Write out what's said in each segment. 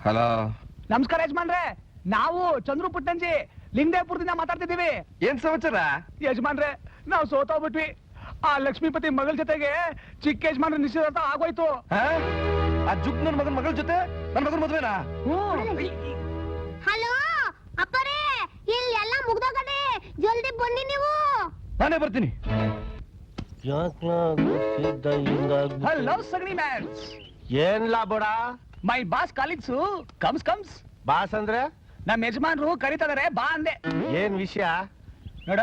Hello, ನಮಸ್ಕಾರ ಯಜಮಾನ್ರೆ. ನಾವು ಚಂದ್ರು ಪುಟ್ಟಂಜಿ ಲಿಂಗದೇವಪುರದಿಂದ ಮಾತಾಡ್ತಿದ್ದೀವಿ. ಏನ್ ಸಮಾಚಾರ? ಯಜಮಾನ್ರೆ, ನಾವು ಸೋತೋಗ್ಬಿಟ್ವಿ. ಆ ಲಕ್ಷ್ಮೀಪತಿ ಮಗಳ ಜೊತೆಗೆ ಚಿಕ್ಕ ಯಜಮಾನ್ರ ನಿಶ್ಚಿತಾರ್ಥ ಆಗೋಯ್ತು. ಆ ಜುಗ್ ನನ್ ಮಗಳ ಜೊತೆ ನನ್ ಮಗನ ಮದ್ವೆನಾ? ಹಲೋ ಅಪ್ಪರೇ, ಇಲ್ಲಿ ಎಲ್ಲ ಮುಗ್ದೋಗದೆ, ಜಲ್ದಿ ಬನ್ನಿ ನೀವು. ನಾನೇ ಬರ್ತೀನಿ. ಹಲೋ ಸಗಣಿ ಮ್ಯಾನ್. ಏನ್ಲಾ ಬೋಡ? ಮೈ ಬಾಸ್ ಕಾಲಿಗ್ಸು ಕಮ್ಸ್. ಬಾಸ್ ಅಂದ್ರೆ ನಮ್ ಯಜಮಾನ್ರು ಕರೀತಿದಾರೆ, ಬಾ ಅಂದೆ. ಏನ್ ವಿಷಯ? ನೋಡ,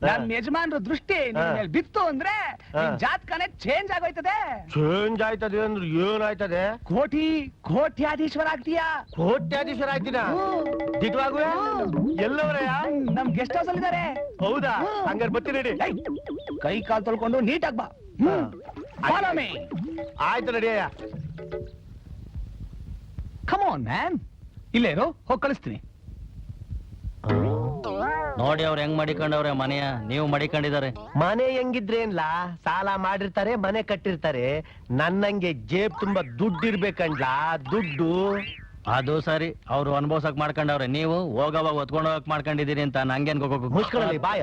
ನಮ್ ಯಜಮಾನ್ರ ದೃಷ್ಟಿ ನಿನ್ ಮೇಲ್ ಬಿತ್ತು ಅಂದ್ರೆ ನಿನ್ ಜಾತಕನೇ ಚೇಂಜ್ ಆಗೋಯ್ತದೆ. ಚೇಂಜ್ ಆಯ್ತದೆ ಅಂದ್ರೆ ಏನಾಯ್ತದೆ? ಕೋಟ್ಯಾಧೀಶ್ವರ ಆಗ್ತೀಯಾ. ಕೋಟ್ಯಾಧೀಶ್ವರ ಆಯ್ತಿನ? ದಿಟ್ವಾಗುವೆ ಎಲ್ಲವರಯ್ಯ? ನಮ್ ಗೆಸ್ಟ್ ಹೌಸ್ ಅಲ್ಲಿ ಇದಾರೆ. ಹೌದಾ? ಹಂಗಾರೆ ಬರ್ತೀನಿ ನಡಿ. ಕೈ ಕಾಲ್ ತೊಳ್ಕೊಂಡು ನೀಟಾಗಿ ಬಾ. Follow me. ಆಯ್ತು ನಡಿಯಯ್ಯ. Come on man. ಇಲ್ಲೇ ಇರು, ಹೋಗಿ ಕಳಿಸ್ತೀನಿ. ನೋಡಿ ಅವ್ರು ಹೆಂಗ್ ಮಡಿಕೊಂಡವ್ರೆ ಮನೆಯ, ನೀವು ಮಡಿಕೊಂಡಿದ್ದಾರೆ. ಮನೆ ಹೆಂಗಿದ್ರೇನ್ಲಾ? ಸಾಲ ಮಾಡಿರ್ತಾರೆ, ಮನೆ ಕಟ್ಟಿರ್ತಾರೆ. ನನ್ನಂಗೆ ಜೇಬ್ ತುಂಬಾ ದುಡ್ಡು ಇರ್ಬೇಕಂಡ್ಲಾ, ದುಡ್ಡು. ಅದು ಸರಿ, ಅವ್ರು ಅನುಭವ್ಸಕ್ ಮಾಡ್ಕೊಂಡವ್ರೆ, ನೀವು ಹೋಗವಾಗ ಹೊತ್ಕೊಂಡು ಹೋಗಕ್ ಮಾಡ್ಕೊಂಡಿದೀರಿ ಅಂತ ನಂಗೇನ್ ಮುಚ್ಕೊಳ್ಳಿ ಬಾಯ.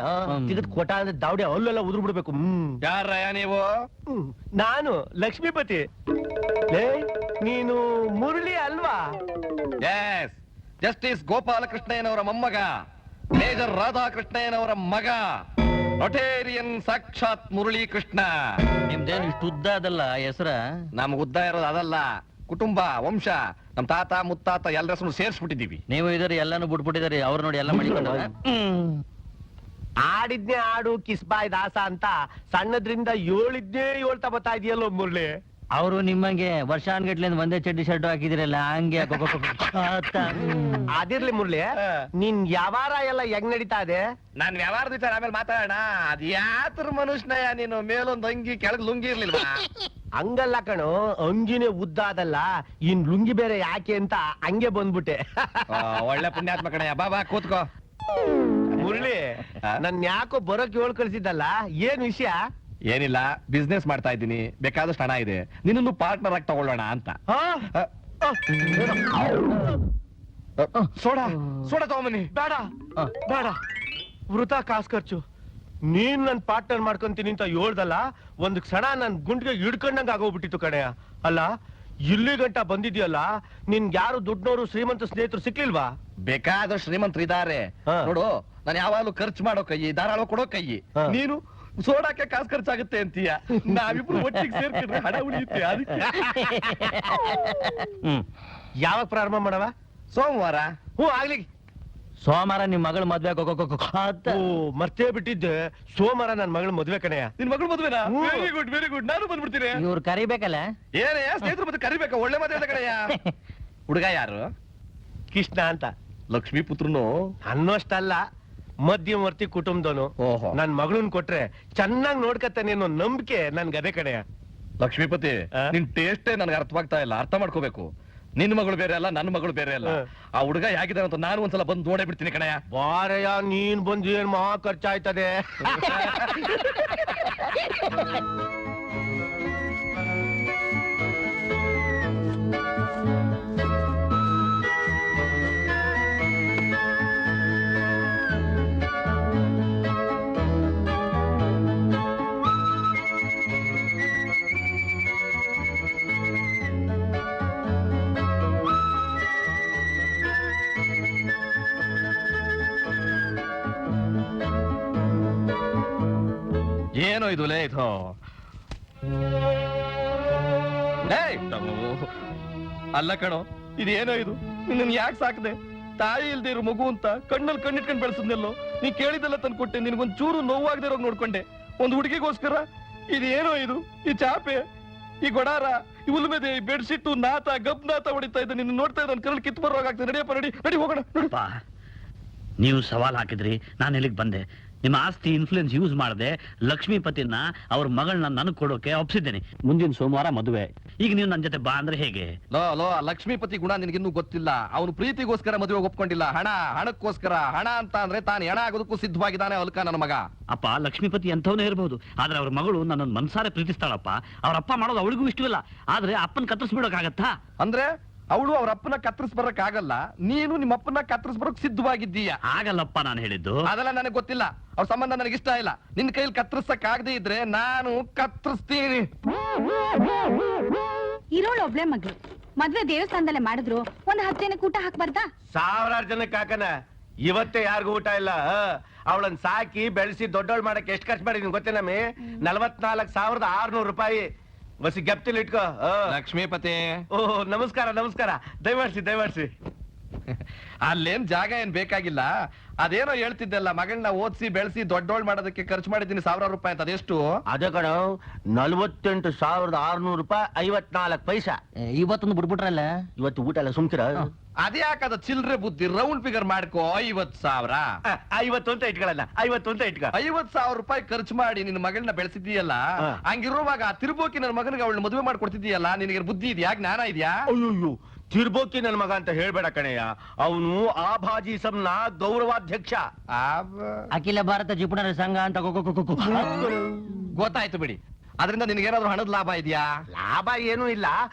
ಸಿಗದ್ ಕೊಟ ಅಂದ್ರೆ ದಾವಡಿ ಅಲ್ಲೆಲ್ಲ ಉದುರು ಬಿಡ್ಬೇಕು. ಯಾರಯ್ಯ ನೀವು? ನಾನು ಲಕ್ಷ್ಮೀಪತಿ. ನೀನು ಮುರಳಿ ಅಲ್ವಾ? ಎಸ್, ಜಸ್ಟಿಸ್ ಗೋಪಾಲಕೃಷ್ಣಯ್ಯನವರ ಮೊಮ್ಮಗ, ಮೇಜರ್ ರಾಧಾಕೃಷ್ಣಯ್ಯನವರ ಮಗ, ನೊಟೇರಿಯನ್ ಸಾಕ್ಷಾತ್ ಮುರಳಿ ಕೃಷ್ಣ. ನಿಮ್ದೇನು ಇಷ್ಟು ಉದ್ದ ಅದಲ್ಲ ಹೆಸರ? ನಮ್ಗೆ ಉದ್ದ ಇರೋದು ಅದಲ್ಲ, ಕುಟುಂಬ ವಂಶ. ನಮ್ ತಾತ ಮುತ್ತಾತ ಎಲ್ಲರ ಹೆಸರು ಸೇರ್ಸ್ಬಿಟ್ಟಿದೀವಿ. ನೀವು ಇದ್ರಿ ಎಲ್ಲಾನು ಬಿಟ್ಬಿಟ್ಟಿದಾರಿ, ಅವ್ರು ನೋಡಿ ಎಲ್ಲ ಮಡಿಕೊಂಡವ್ರೆ. ಆಡಿದ್ನೇ ಆಡು ಕಿಸ್ಬಾಯ್ ದಾಸ ಅಂತ ಸಣ್ಣದ್ರಿಂದ ಏಳಿದ್ನೇ ಹೇಳ್ತಾ ಬರ್ತಾ ಇದೆಯಲ್ಲೋ ಮುರಳಿ. ಅವರು ನಿಮ್ಮಂಗೆ ವರ್ಷಾನ್ಗಟ್ಲಿಂದ ಒಂದೇ ಚಡ್ಡಿ ಶರ್ಟ್ ಹಾಕಿದಿರಲ್ಲ, ಹಂಗೆ ಅದಿರ್ಲಿ ಮುರಳಿ, ನಿನ್ ವ್ಯವಹಾರ ಎಲ್ಲ ಹೆಂಗ್ ನಡೀತಾ ಇದೆ? ನಾನ್ ವ್ಯವಹಾರದ ವಿಚಾರ ಆಮೇಲೆ ಮಾತಾಡೋಣ. ಅದ್ ಯಾತ್ರ ಮನುಷ್ಯನಯ್ಯ ನೀನು, ಮೇಲೊಂದ್ ಅಂಗಿ ಕೆಳಗ್ ಲುಂಗಿ ಇರ್ಲಿಲ್ವಾ? ಹಂಗಲ್ಲ ಕಣು, ಅಂಗಿನೇ ಉದ್ದ ಅದಲ್ಲ, ಇನ್ ಲುಂಗಿ ಬೇರೆ ಯಾಕೆ ಅಂತ ಹಂಗೆ ಬಂದ್ಬಿಟ್ಟೆ. ಒಳ್ಳೆ ಪುಣ್ಯಾತ್ಮ ಕಣಯ್ಯ. ಬಾ ಬಾ ಕೂತ್ಕೋ. ಮುರಳಿ, ನನ್ ಯಾಕೋ ಬರೋಕ್ ಹೇಳ್ ಕಳ್ಸಿದ್ದಲ್ಲ, ಏನ್ ವಿಷಯ? ಏನಿಲ್ಲ, ಬಿಸ್ನೆಸ್ ಮಾಡ್ತಾ ಇದ್ದೀನಿ, ಬೇಕಾದಷ್ಟು ಹಣ ಇದೆ, ನಿನ್ನನ್ನು ಪಾರ್ಟ್ನರ್ ಆಗಿ ತಗೊಳ್ಳೋಣ ಅಂತ. ಸೋಡಾ ತಗೊಂಬನ್ನಿ. ಬೇಡ ಬೇಡ, ವೃಥಾ ಕಾಸು ಖರ್ಚು. ನೀನ್ ನನ್ ಪಾರ್ಟ್ನರ್ ಮಾಡ್ಕೊಂತೀನಿ ಅಂತ ಹೇಳ್ದಲ್ಲ, ಒಂದ್ ಕ್ಷಣ ನನ್ ಗುಂಡ್ಗೆ ಹಿಡ್ಕೊಂಡಂಗ ಆಗೋಗ್ಬಿಟ್ಟಿತ್ತು ಕಣೆಯ. ಅಲ್ಲ, ಇಲ್ಲಿ ಗಂಟ ಬಂದಿದ್ಯಲ್ಲ, ನಿನ್ ಯಾರು ದುಡ್ಡೋರು ಶ್ರೀಮಂತ ಸ್ನೇಹಿತರು ಸಿಕ್ಲಿಲ್ವಾ? ಬೇಕಾದಷ್ಟು ಶ್ರೀಮಂತರು ಇದಾರೆ ನೋಡು. ನಾನು ಯಾವಾಗ್ಲೂ ಖರ್ಚು ಮಾಡೋ ಕೈ, ಧಾರಾಳ ಕೊಡೋ ಕೈ. ನೀನು ಸೋಡಾಕ್ಕೆ ಕಾಸು ಖರ್ಚಾಗುತ್ತೆ ಅಂತೀಯ. ನಾವಿಬ್ರು ಒಟ್ಟಿಗೆ ಸೇರ್ಕೊಂಡ್ರೆ ಹಣ ಉಳಿಯುತ್ತೆ. ಅದಕ್ಕೆ ಯಾವಾಗ ಪ್ರಾರಂಭ ಮಾಡವ? ಸೋಮವಾರ. ಆಗ್ಲಿ. ಸೋಮವಾರ ನಿಮ್ ಮಗಳ ಮದ್ವೆ ಮರ್ತೇ ಬಿಟ್ಟಿದ್ದೆ, ಸೋಮವಾರ ನನ್ ಮಗಳ ಮದ್ವೆ ಕಣೆಯ. ನಿನ್ ಮಗಳು ಮದ್ವೆನಾ? Very good. ನಾನು ಬಂದ್ಬಿಡ್ತೀನಿ. ಇವ್ರು ಕರಿಬೇಕಲ್ಲ. ಏನೇ ಸ್ನೇಹಿತರು ಮತ್ತೆ ಕರಿಬೇಕಾ? ಒಳ್ಳೆ ಮದ್ವೆ ಕಣಯ್ಯ. ಹುಡುಗ ಯಾರು? ಕೃಷ್ಣ ಅಂತ. ಲಕ್ಷ್ಮೀ ಪುತ್ರನು ಅನ್ನೋಷ್ಟಲ್ಲ, ಮಧ್ಯವರ್ತಿ ಕುಟುಂಬದವನು. ನನ್ ಮಗಳನ್ ಕೊಟ್ರೆ ಚೆನ್ನಾಗ್ ನೋಡ್ಕತ್ತಾನೆ ಅನ್ನೋ ನಂಬಿಕೆ ನನ್ಗೆ ಅದೇ ಕಣೆಯ. ಲಕ್ಷ್ಮೀಪತಿ, ನಿನ್ ಟೇಸ್ಟೇ ನನ್ಗೆ ಅರ್ಥವಾಗ್ತಾ ಇಲ್ಲ. ಅರ್ಥ ಮಾಡ್ಕೋಬೇಕು. ನಿನ್ ಮಗಳು ಬೇರೆ ಅಲ್ಲ, ನನ್ನ ಮಗಳು ಬೇರೆ ಅಲ್ಲ. ಆ ಹುಡುಗ ಹೇಗಿದ್ದಾನೆ ಅಂತ ನಾನು ಒಂದ್ಸಲ ಬಂದು ನೋಡೇ ಬಿಡ್ತೀನಿ ಕಣಯ್ಯ. ಬಾರಯ್ಯ, ನೀನ್ ಬಂದು ಏನ್ ಮಹಾ ಖರ್ಚಾಯ್ತದೆ. ಏನೋ ಇದು ಲೇ ಇದು? ಅಲ್ಲ ಕಣೋ, ಇದೇನೋ ಇದು? ನಿನ್ನ ಯಾಕೆ ಸಾಕದೆ? ತಾಯಿ ಇಲ್ದೇ ಇರೋ ಮಗು ಅಂತ ಕಣ್ಣಲ್ಲಿ ಕಣ್ಣಿಟ್ಕೊಂಡು ಬೆಳೆಸಿದ್ನೆಲ್ಲೋ. ನೀ ಕೇಳಿದೆಲ್ಲ ತಂದು ಕೊಟ್ಟೆ, ನಿನ್ಗೊಂದ್ ಚೂರು ನೋವಾಗದೆ ಇರೋಗ್ ನೋಡ್ಕೊಂಡೆ. ಒಂದು ಹುಡುಗಿಗೋಸ್ಕರ ಇದೇನೋ ಇದು? ಈ ಚಾಪೆ, ಈ ಗೊಡಾರ, ಈ ಉಲ್ಮೆದೆ, ಈ ಬೆಡ್ಶೀಟ್, ನಾತ ಗಬ್ನಾತ ಹೊಡಿತಾ ಇದ್ದ. ನಿನ್ನ ನೋಡ್ತಾ ಇದ್ದ ಕರಳು ಕಿತ್ತು ಬರೋವಾಗ್ತದೆ. ನಡಿಯಪ್ಪ, ನಡಿ ಹೋಗೋಣ. ನೀವು ಸವಾಲ್ ಹಾಕಿದ್ರಿ, ನಾನು ಇಲ್ಲಿಗೆ ಬಂದೆ. ನಿಮ್ಮ ಆಸ್ತಿ ಇನ್ಫ್ಲೂಯೆನ್ಸ್ ಯೂಸ್ ಮಾಡದೆ ಲಕ್ಷ್ಮೀಪತಿನ ಅವ್ರ ಮಗಳನ್ನ ನನಗೆ ಕೊಡೋಕೆ ಒಪ್ಸಿದ್ದೇನೆ. ಮುಂದಿನ ಸೋಮವಾರ ಮದುವೆ. ಈಗ ನೀವು ನನ್ನ ಜೊತೆ ಬಾ ಅಂದ್ರೆ ಹೇಗೆ? ಲೋ ಲಕ್ಷ್ಮೀಪತಿ ಗುಣ ನಿನಗಿನ್ನೂ ಗೊತ್ತಿಲ್ಲ. ಅವನು ಪ್ರೀತಿಗೋಸ್ಕರ ಮದುವೆ ಒಪ್ಕೊಂಡಿಲ್ಲ, ಹಣಕ್ಕೋಸ್ಕರ. ಹಣ ಅಂತ ಅಂದ್ರೆ ತಾನು ಹೆಣ ಆಗೋದಕ್ಕೂ ಸಿದ್ಧವಾಗಿದ್ದಾನೆ ಅಲ್ಕ ನನ್ನ ಮಗ. ಅಪ್ಪ, ಲಕ್ಷ್ಮೀಪತಿ ಎಂಥವನೇ ಇರಬಹುದು, ಆದ್ರೆ ಅವ್ರ ಮಗಳು ನನ್ನನ್ನು ಮನ್ಸಾರೆ ಪ್ರೀತಿಸ್ತಾಳಪ್ಪ. ಅವ್ರ ಅಪ್ಪ ಮಾಡೋದು ಅವಳಿಗೂ ಇಷ್ಟವಿಲ್ಲ, ಆದ್ರೆ ಅಪ್ಪನ ಕತ್ತರಿಸ್ಬಿಡೋಕಾಗತ್ತಾ? ಅಂದ್ರೆ ಅವಳು ಅವ್ರ ಅಪ್ಪನ ಕತ್ತರಿಸ್ ಬರಕ್ ಆಗಲ್ಲ, ನೀನು ನಿಮ್ಮ ಅಪ್ಪನ ಕತ್ತರಿಸ್ ಬರಕ್ ಸಿದ್ಧವಾಗಿದ್ದೀಯ. ಆಗಲ್ಲಪ್ಪ ನಾನು ಹೇಳಿದ್ದು. ಅದೆಲ್ಲ ನನಗೆ ಗೊತ್ತಿಲ್ಲ, ಅವ್ರ ಸಂಬಂಧ ನನಗೆ ಇಷ್ಟ ಇಲ್ಲ. ನಿನ್ ಕೈಲಿ ಕತ್ತರಿಸಕ್ ಆಗದೆ ಇದ್ರೆ ನಾನು ಕತ್ತರಿಸ್ತೀನಿ. ಇರೋಳು ಒಬ್ಳೆ ಮಗಳು, ಮದ್ವೆ ದೇವಸ್ಥಾನದಲ್ಲೇ ಮಾಡಿದ್ರು, ಒಂದ್ 10 ಜನಕ್ಕೆ ಊಟ ಹಾಕ್ಬಾರ್ದಾ? ಸಾವಿರಾರು ಜನಕ್ಕೆ ಹಾಕನ, ಇವತ್ತೇ ಯಾರಿಗೂ ಊಟ ಇಲ್ಲ. ಅವಳನ್ನ ಸಾಕಿ ಬೆಳೆಸಿ ದೊಡ್ಡವಳು ಮಾಡಕ್ಕೆ ಎಷ್ಟು ಖರ್ಚು ಮಾಡಿದೀನಿ ಗೊತ್ತೇನಮ್ಮಿ? 44,600 ರೂಪಾಯಿ. ಬಸಿ ಗೆಪ್ತಿಲ್ ಇಟ್ಕೋ. ಲಕ್ಷ್ಮೀಪತಿ, ಓಹ್ ನಮಸ್ಕಾರ ನಮಸ್ಕಾರ, ದಯಮಾಡ್ಸಿ. ಅಲ್ಲೇನ್ ಜಾಗ ಏನ್ ಬೇಕಾಗಿಲ್ಲ. ಅದೇನೋ ಹೇಳ್ತಿದ್ದೆಲ್ಲ, ಮಗಳನ್ನ ಓದಿಸಿ ಬೆಳೆಸಿ ದೊಡ್ಡೋಳ್ ಮಾಡೋದಕ್ಕೆ ಖರ್ಚು ಮಾಡಿದ್ದೀನಿ 1000 ರೂಪಾಯಿ ಅಂತ. ಅದೆಷ್ಟು? ಅದೇ ಕಣ, 48,600 ರೂಪಾಯಿ 54 ಪೈಸಾ. ಇವತ್ತೊಂದು ಬಿಡ್ಬಿಟ್ರಲ್ಲ. ಇವತ್ತು ಊಟ ಎಲ್ಲ ಸುಮ್ಕಿರ. ಅದೇ ಯಾಕದ ಚಿಲ್ರೆ ಬುದ್ಧಿ, ರೌಂಡ್ ಫಿಗರ್ ಮಾಡ್ಕೋ. 50,000. 50 ಅಂತ ಇಟ್ಕೊಳ್ಳಲ್ಲ, 50 ಅಂತ ಇಟ್ಕೊ. 50,000 ರೂಪಾಯಿ ಖರ್ಚು ಮಾಡಿ ನಿನ್ನ ಮಗಳನ್ನ ಬೆಳೆಸಿದ್ದೀಯಲ್ಲ, ಹಂಗಿರುವಾಗ ಆ ತಿರುಬೋಕಿ ನನ್ನ ಮಗನಿಗೆ ಅವಳನ್ನ ಮದುವೆ ಮಾಡ್ಕೊಡ್ತಿದ್ದೀಯಲ್ಲ, ನಿನಗೆ ಬುದ್ಧಿ ಇದೆಯಾ, ಜ್ಞಾನ ಇದೆಯಾ? ಅಯ್ಯೋ, ತಿರ್ಬೋಕಿ ನನ್ ಮಗ ಅಂತ ಹೇಳ್ಬೇಡ ಕಣಯ್ಯ. ಅವನು ಆಭಾಜಿ ಸಂನ ಗೌರವಾಧ್ಯಕ್ಷ. ಅಖಿಲ ಭಾರತ ಜಿಪುಣರ ಸಂಘ ಅಂತ ಗೊತ್ತಾಯ್ತು ಬಿಡಿ. ಅದರಿಂದ ನಿನಗೇನಾದ್ರೂ ಹಣದ ಲಾಭ ಇದೆಯಾ? ಲಾಭ ಏನೂ ಇಲ್ಲ,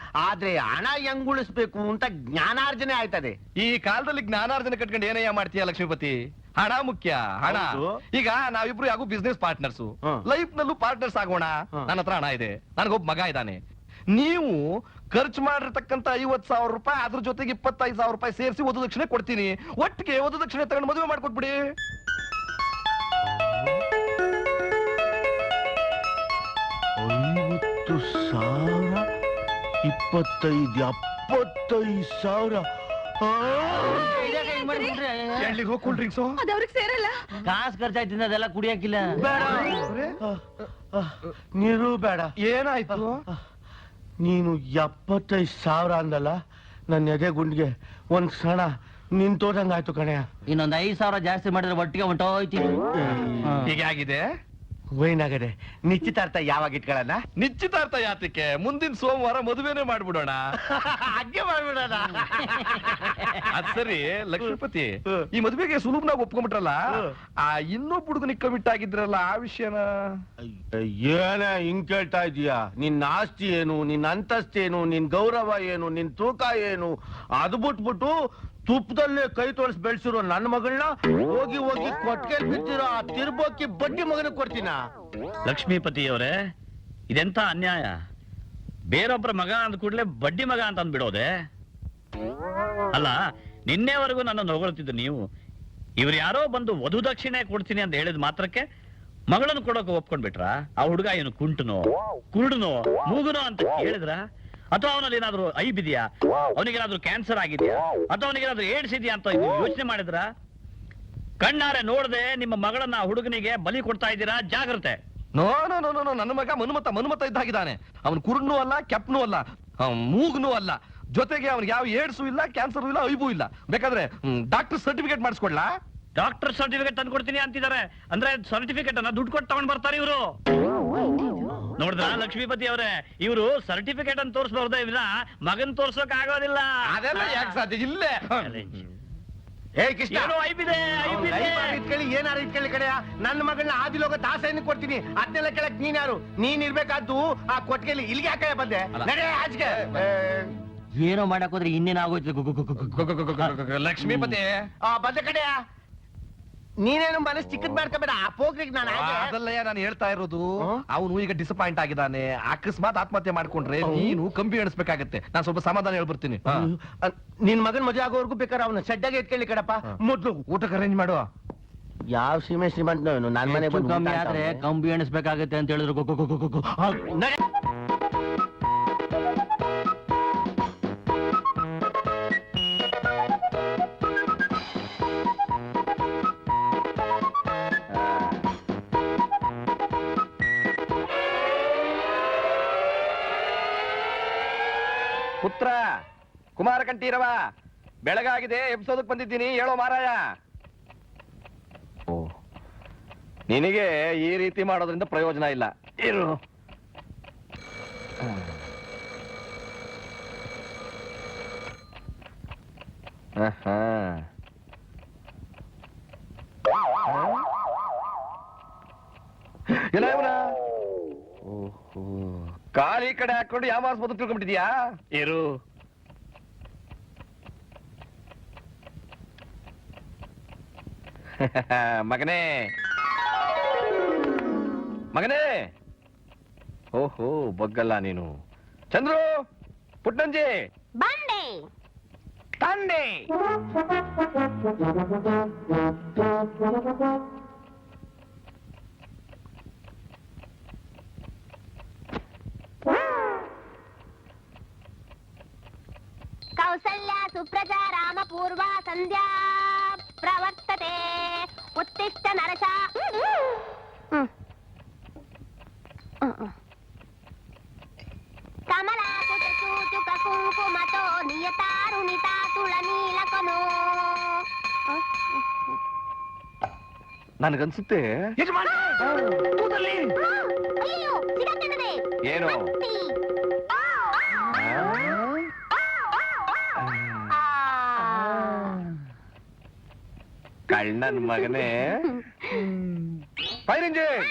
ಆದ್ರೆ ಹಣ ಹೆಂಗ್ ಉಳಿಸ್ಬೇಕು ಅಂತ ಜ್ಞಾನಾರ್ಜನೆ ಆಯ್ತದೆ. ಈ ಕಾಲದಲ್ಲಿ ಜ್ಞಾನಾರ್ಜನೆ ಕಟ್ಕೊಂಡು ಏನಯ್ಯ ಮಾಡ್ತೀಯ ಲಕ್ಷ್ಮೀಪತಿ? ಹಣ ಮುಖ್ಯ, ಹಣ. ಹೌದು. ಈಗ ನಾವಿಬ್ರು ಯಾಗೂ ಬಿಸ್ನೆಸ್ ಪಾರ್ಟ್ನರ್ಸ್, ಹ್ಮ್. ಲೈಫ್ ನಲ್ಲೂ ಪಾರ್ಟ್ನರ್ಸ್ ಆಗೋಣ. ನನ್ನ ಹತ್ರ ಹಣ ಇದೆ, ನನಗೊಬ್ಬ ಮಗ ಇದ್ದಾನೆ. ನೀವು ಖರ್ಚು ಮಾಡಿರ್ತಕ್ಕಂತ 50,000 ರೂಪಾಯಿ, ಅದ್ರ ಜೊತೆಗೆ 25,000 ರೂಪಾಯಿ ಸೇರಿಸಿ ವಧುದಕ್ಷಿಣೆ ಕೊಡ್ತೀನಿ. ಒಟ್ಟಿಗೆ ವಧುದಕ್ಷಿಣೆ ತಗೊಂಡು ಮದುವೆ ಮಾಡ್ಕೊಟ್ಬಿಡಿ. 50,000, 25, 75,000. ಎಳ್ಳಿಗೆ ಹೋಗಿ ಕೂಲ್ ಡ್ರಿಂಕ್ಸು ಅದವ್ರಿಗೆ ಸೇರಲ್ಲ. ಕಾಸು ಖರ್ಚಾಯ್ತಿಂದ ಅದೆಲ್ಲ ಕುಡಿಯಕ್ಕಿಲ್ಲ. ನೀರು ಬೇಡ. ಏನಾಯ್ತು? ನೀನು 75,000 ಅಂದಲ್ಲ, ನನ್ನ ಎದೆ ಗುಂಡಿಗೆ ಒಂದ್ ಕ್ಷಣ ನಿಂತೋದಂಗಾಯ್ತು ಕಣಯ್ಯ. ಇನ್ನೊಂದ್ 5,000 ಜಾಸ್ತಿ ಮಾಡಿದ್ರೆ ಒಟ್ಟಿಗೆ ಹೊಂಟೋಯ್ತೀನಿ. ಹೀಗೆ ಆಗಿದೆ. ವೈನಾಗದೆ ನಿಶ್ಚಿತಾರ್ಥ ಯಾವಾಗ ಇಟ್ಕೊಳ್ಳೋಣ? ನಿಶ್ಚಿತಾರ್ಥ ಯಾತಕ್ಕೆ? ಮುಂದಿನ ಸೋಮವಾರ ಮದುವೆನೇ ಮಾಡ್ಬಿಡೋಣ. ಹಾಗೆ ಮಾಡ್ಬಿಡೋಣ. ಅದ್ ಸರಿ ಲಕ್ಷ್ಮೀಪತಿ, ಈ ಮದುವೆಗೆ ಸುಲಭನಾಗ ಒಪ್ಕೊಂಡ್ಬಿಟ್ರಲ್ಲ, ಆ ಇನ್ನೊಬ್ಬ ಹುಡುಗನಿಗೆ ಕಮಿಟ್ ಆಗಿದ್ರಲ್ಲ, ಆ ವಿಷಯನ? ಏನ ಹಿಂಗ್ ಕೇಳ್ತಾ ಇದೀಯಾ? ನಿನ್ನ ಆಸ್ತಿ ಏನು, ನಿನ್ನ ಅಂತಸ್ತೇನು, ನಿನ್ ಗೌರವ ಏನು, ನಿನ್ ತೂಕ ಏನು, ಅದು ಬಿಟ್ಬಿಟ್ಟು ತುಪ್ಪದಲ್ಲೇ ಕೈ ತೋರಿಸಿ ಬೆಳೆಸಿರೋ ನನ್ನ ಮಗಳನ್ನ ಹೋಗಿ ಕೊಟ್ಟಿಗೆ ಬಿದ್ದಿರೋ ಆ ತಿರ್ಬೋಕಿ ಬಡ್ಡಿ ಮಗನಿಗೆ ಕೊಡ್ತೀನ? ಲಕ್ಷ್ಮೀಪತಿಯವರೇ, ಇದೆಂತ ಅನ್ಯಾಯ! ಬೇರೊಬ್ಬರ ಮಗ ಅಂದ ಕೂಡಲೇ ಬಡ್ಡಿ ಮಗ ಅಂತ ಅಂದ್ಬಿಡೋದೆ? ಅಲ್ಲ, ನಿನ್ನೆವರೆಗೂ ನನ್ನ ಹೊಗಳ್ತಿದ್ದು ನೀವು. ಇವ್ರು ಯಾರೋ ಬಂದು ವಧು ದಕ್ಷಿಣೆ ಕೊಡ್ತೀನಿ ಅಂತ ಹೇಳಿದ ಮಾತ್ರಕ್ಕೆ ಮಗಳನ್ನು ಕೊಡೋಕೆ ಒಪ್ಕೊಂಡ್ಬಿಟ್ರ? ಆ ಹುಡುಗ ಏನು ಕುಂಟನೋ, ಕುರುಡನೋ, ಮೂಗುನೋ ಅಂತ ಹೇಳಿದ್ರ? ಅಥವಾ ಅವನಲ್ಲಿ ಏನಾದ್ರು ಐಬಿದ್ಯಾ, ಅವನಿಗೇನಾದ್ರೂ ಕ್ಯಾನ್ಸರ್ ಆಗಿದ್ಯಾ, ಅಥವಾ ಅವನಿಗೇನಾದ್ರೂ ಏಡ್ಸ್ ಇದೆಯಾ ಅಂತ ಯೋಚನೆ ಮಾಡಿದ್ರ? ಕಣ್ಣಾರೆ ನೋಡದೆ ನಿಮ್ಮ ಮಗಳನ್ನ ಹುಡುಗನಿಗೆ ಬಲಿ ಕೊಡ್ತಾ ಇದ್ದೀರಾ, ಜಾಗ್ರತೆ. ನೋ ನೋ ನೋ ನೋ, ನನ್ನ ಮಗ ಮನ್ಮತ ಇದ್ದಾಗಿದ್ದಾನೆ. ಅವನು ಕುರುಡ್ನೂ ಅಲ್ಲ, ಕೆಪ್ನೂ ಅಲ್ಲ, ಮೂಗ್ನೂ ಅಲ್ಲ, ಜೊತೆಗೆ ಅವ್ನಿಗೆ ಯಾವ ಏಡ್ಸು ಇಲ್ಲ, ಕ್ಯಾನ್ಸರ್ ಇಲ್ಲ, ಐಬೂ ಇಲ್ಲ. ಬೇಕಾದ್ರೆ ಡಾಕ್ಟರ್ ಸರ್ಟಿಫಿಕೇಟ್ ಮಾಡಿಸ್ಕೊಡ್ಲಾ? ಡಾಕ್ಟರ್ ಸರ್ಟಿಫಿಕೇಟ್ ತಂದು ಕೊಡ್ತೀನಿ ಅಂತಿದ್ದಾರೆ. ಅಂದ್ರೆ ಸರ್ಟಿಫಿಕೇಟ್ ಅನ್ನ ದುಡ್ಡು ಕೊಟ್ಟು ತಗೊಂಡ್ ಬರ್ತಾರೆ ಇವರು. ನೋಡಿದ್ರ ಲಕ್ಷ್ಮೀಪತಿ ಅವರೇ, ಇವರು ಸರ್ಟಿಫಿಕೇಟ್ ಅನ್ನು ತೋರಿಸಬಹುದೇ ವಿನ ಮಗನ್ ತೋರ್ಸೋಕ್ ಆಗೋದಿಲ್ಲ. ಅದೆಲ್ಲ ಯಾಕೆ ಸಾಧ್ಯ? ಇಲ್ಲೇ ಏ ಕೃಷ್ಣ, ಏನೋ ಐಬಿದೆ, ಇಟ್ಕೊಳ್ಳಿ, ಏನಾರು ಇಟ್ಕೊಳ್ಳಿ ಕಡೆಯ. ನನ್ನ ಮಗಳನ್ನ ಆದಿಲೋಗ ದಾಸೇನ ಕೊಡ್ತೀನಿ. ಅದನ್ನೆಲ್ಲ ಕೇಳಕ್ ನೀನ್ ಯಾರು? ನೀನ್ ಇರ್ಬೇಕಾದ್ದು ಆ ಕೊಟ್ಟಿಗೆಲಿ. ಇಲ್ಲಿಗೆ ಯಾಕೆ ಬಂದೆ? ನಡೆ ಆಚೆಗೆ. ಏನೋ ಮಾಡಕ್ ಹೋದ್ರೆ ಇನ್ನೇನ್ ಆಗೋಯ್ತು. ಲಕ್ಷ್ಮೀಪತಿ, ಬಂದ ಕಡೆಯ ನೀನೇನು ಮನಸ್ಸು ಚಿಕ್ಕದ್ ಮಾಡ್ಕೋಬೇಡ. ಆ ಪೋಗ್ರಿಗೆ ನಾನು ಅದಲ್ಲಯ್ಯ ನಾನು ಹೇಳ್ತಾ ಇರೋದು. ಅವನು ಈಗ ಡಿಸಪಾಯಿಂಟ್ ಆಗಿದ್ದಾನೆ. ಅಕಸ್ಮಾತ್ ಆತ್ಮಹತ್ಯೆ ಮಾಡ್ಕೊಂಡ್ರೆ ನೀನು ಕಂಬಿ ಎಣಿಸ್ಬೇಕಾಗತ್ತೆ. ನಾನು ಸ್ವಲ್ಪ ಸಮಾಧಾನ ಹೇಳ್ಬರ್ತೀನಿ. ನಿನ್ ಮಗನ್ ಮದುವೆ ಆಗೋವರೆಗೂ ಬೇಕಾದ್ರೆ ಅವನ ಸಡ್ಡಾಗೆ ಇಟ್ಕೊಳ್ಳಿ ಕಡಪ್ಪ. ಮೊದ್ಲು ಊಟಕ್ಕೆ ಅರೇಂಜ್ ಮಾಡು. ಯಾವ ಶ್ರೀಮಂತ ನನ್ ಮನೆ ಬಂದು ಕಮ್ಮಿ ಆದ್ರೆ ಕಂಬಿ ಎಣಿಸ್ಬೇಕಾಗತ್ತೆ ಅಂತ ಹೇಳಿದ್ರು. ಪುತ್ರ ಕುಮಾರ ಕಂಠೀರವ, ಬೆಳಗಾಗಿದೆ, ಎಬ್ಸೋದಕ್ ಬಂದಿದ್ದೀನಿ, ಹೇಳೋ ಮಾರಾಯ. ನಿನಗೆ ಈ ರೀತಿ ಮಾಡೋದ್ರಿಂದ ಪ್ರಯೋಜನ ಇಲ್ಲ. ಇರು. ಇಲ್ಲ ಇವನ ಕಾಲಿ ಕಡೆ ಹಾಕೊಂಡು ಯಾವ ಬದುಕು ತಿಳ್ಕೊಂಡ್ಬಿಟ್ಟಿದ್ಯಾ? ಇರು. ಮಗನೇ ಮಗನೇ ಓಹೋ ಬಗ್ಗಲ್ಲ ನೀನು. ಚಂದ್ರು ಪುಟ್ಟಂಜಿ ಬಂದೆ. ತಂದೆ ಕೌಸಲ್ಯ ಸುಪ್ರಜಾ ರಾಮ ಪೂರ್ವ ಸಂಧ್ಯಾ ಪ್ರವರ್ತತೆ ಉತ್ತಿಷ್ಟ ನರಸ. ಕಮಲ ಸೂಚಕ ಕುಂಕುಮತೋ ನಿಯತಾರುಣಿತಾ ತುಳ ನೀಲಕನೋ. ನನ್ಗನ್ಸುತ್ತೆ ಯಜಮಾನ ಕೂದಲಿ ಅಯ್ಯೋ ಸಿಗತ್ತಿದೆ. ಏನು ಕಳ್ಳನ್ ಮಗನೇ. ಫೈರ್ ಇಂಜಿನ್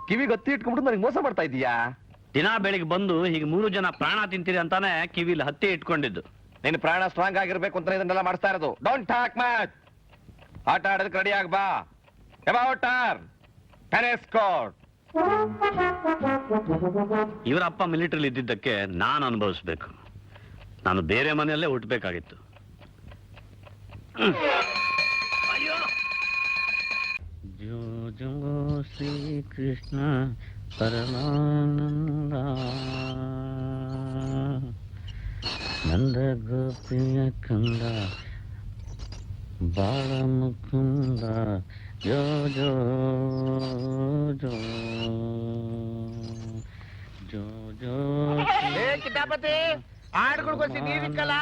ಕಿವಿ ಗೊತ್ತಿ ಇಟ್ಕೊಂಡ್ಬಿಟ್ಟು ನನಗೆ ಮೋಸ ಮಾಡ್ತಾ ಇದೀಯಾ? ದಿನ ಬೆಳಿಗ್ಗೆ ಬಂದು ಹೀಗೆ 3 ಜನ ಪ್ರಾಣ ತಿಂತೀರಿ ಅಂತಾನೆ ಕಿವಿಲಿ ಹತ್ತಿ ಇಟ್ಕೊಂಡಿದ್ದು. ನಿನ್ನ ಪ್ರಾಣ ಸ್ಟ್ರಾಂಗ್ ಆಗಿರ್ಬೇಕು ಅಂತ ಇದನ್ನೆಲ್ಲ ಮಾಡಿಸ್ತಾ ಇರೋದು. Don't talk much. ಆಟ ಆಡೋದಕ್ಕೆ ರೆಡಿ ಆಗ್ ಬಾ. About turn tennis court. ಇವರ ಅಪ್ಪ ಮಿಲಿಟರಿಲಿ ಇದ್ದಿದ್ದಕ್ಕೆ ನಾನು ಅನುಭವಿಸ್ಬೇಕು. ನಾನು ಬೇರೆ ಮನೆಯಲ್ಲೇ ಹುಟ್ಟಬೇಕಾಗಿತ್ತು. ಜೋ ಜೋ ಶ್ರೀ ಕೃಷ್ಣ ಪರಮಾನಂದ ನಂದ ಗೋಪಿಯ ಕಂದ ಬಾಳ ಮುಕುಂದ ಜೋ ಜೋ ಜೋ ಜೋ ಜೋ ಕಿತಾಪತಿ ಹಾಡುಗಳಿಗೋಸಿ ನೀರಿಕ್ಕಲ್ಲ.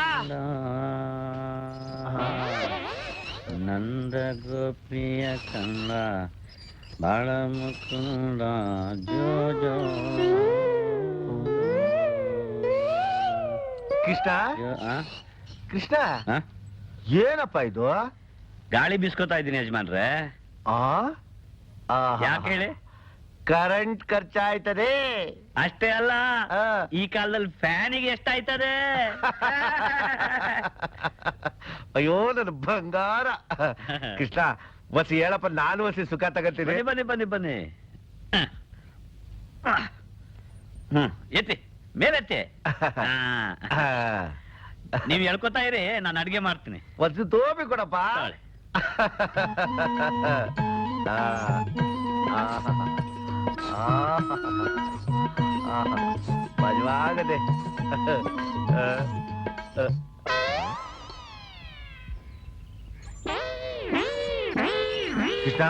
ನಂದ ಗೋಪಿಯ ಕಂದ ಬಾಳ ಮುಕುಂದ ಜೋ ಜೋ ಕೃಷ್ಣ ಜೋ. ಆ? ಕೃಷ್ಣ ಆ? ಏನಪ್ಪ ಇದು? ಗಾಳಿ ಬೀಸ್ಕೊತಾ ಇದ್ದೀನಿ ಯಜಮಾನ್ರೆ. ಯಾಕೆ ಹೇಳಿ? ಕರೆಂಟ್ ಖರ್ಚಾಯ್ತದೆ. ಅಷ್ಟೇ ಅಲ್ಲ, ಆ. ಈ ಕಾಲದಲ್ಲಿ ಫ್ಯಾನಿಗೆ ಎಷ್ಟಾಯ್ತದೆ? ಅಯ್ಯೋ ನನ್ನ ಬಂಗಾರ. ಕೃಷ್ಣ ವಸಿ ಹೇಳಪ್ಪ, ನಾನು ವಸಿ ಸುಖ ತಗತ್ತೀನಿ. ಬನ್ನಿ ಬನ್ನಿ ಬನ್ನಿ ಬನ್ನಿ. ಎತ್ತಿ ಮೇಲೆತ್ತಿ. ನೀವ್ ಹೇಳ್ಕೊತಾ ಇರಿ, ನಾನು ಅಡ್ಗೆ ಮಾಡ್ತೀನಿ. ವಸಿ ತೋಪಿ ಕೊಡಪ್ಪ. ತಾಳಿ. ಮಜವಾಗದೆ. ಕೃಷ್ಣ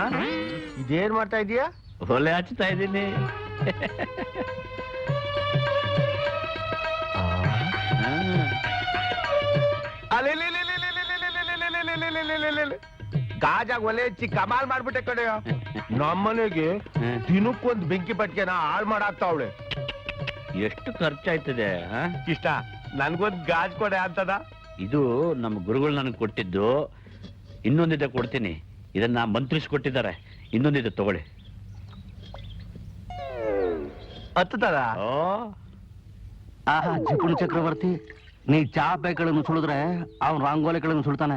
ಇದೇನ್ ಮಾಡ್ತಾ ಇದೀಯಾ? ಒಲೆ ಹಚ್ತಾ ಇದ್ದೀನಿ. ಗಾಜಾಗ ಒಲೆ ಹಚ್ಚಿ ಕಮಾಲ್ ಮಾಡ್ಬಿಟ್ಟೆ ಕಡೆಯ. ನಮ್ಮನೆಗೆ ದಿನಕ್ಕೊಂದ್ ಬೆಂಕಿ ಪಟ್ಕೆನ ಹಾಳು ಮಾಡಾಕ್ತಾವಳೆ. ಎಷ್ಟು ಖರ್ಚಾಯ್ತದೆ? ಇಷ್ಟ ನನ್ಗೊಂದ್ ಗಾಜ್ ಕೊಡೆ ಅಂತದ. ಇದು ನಮ್ಮ ಗುರುಗಳು ನನಗೆ ಕೊಟ್ಟಿದ್ದು. ಇನ್ನೊಂದಿದೆ ಕೊಡ್ತೀನಿ. ಇದನ್ನ ಮಂತ್ರಿಸ್ಕೊಟ್ಟಿದ್ದಾರೆ. ಇನ್ನೊಂದಿದೆ ತಗೊಳ್ಳಿ. ಹತ್ತದ ಆಹಾ ಜಿಪುಣ ಚಕ್ರವರ್ತಿ, ನೀ ಚಾಪೆಗಳನ್ನು ಸುಳಿದ್ರೆ ಅವ್ನು ರಂಗೋಲಿಗಳನ್ನು ಸುಳ್ತಾನೆ.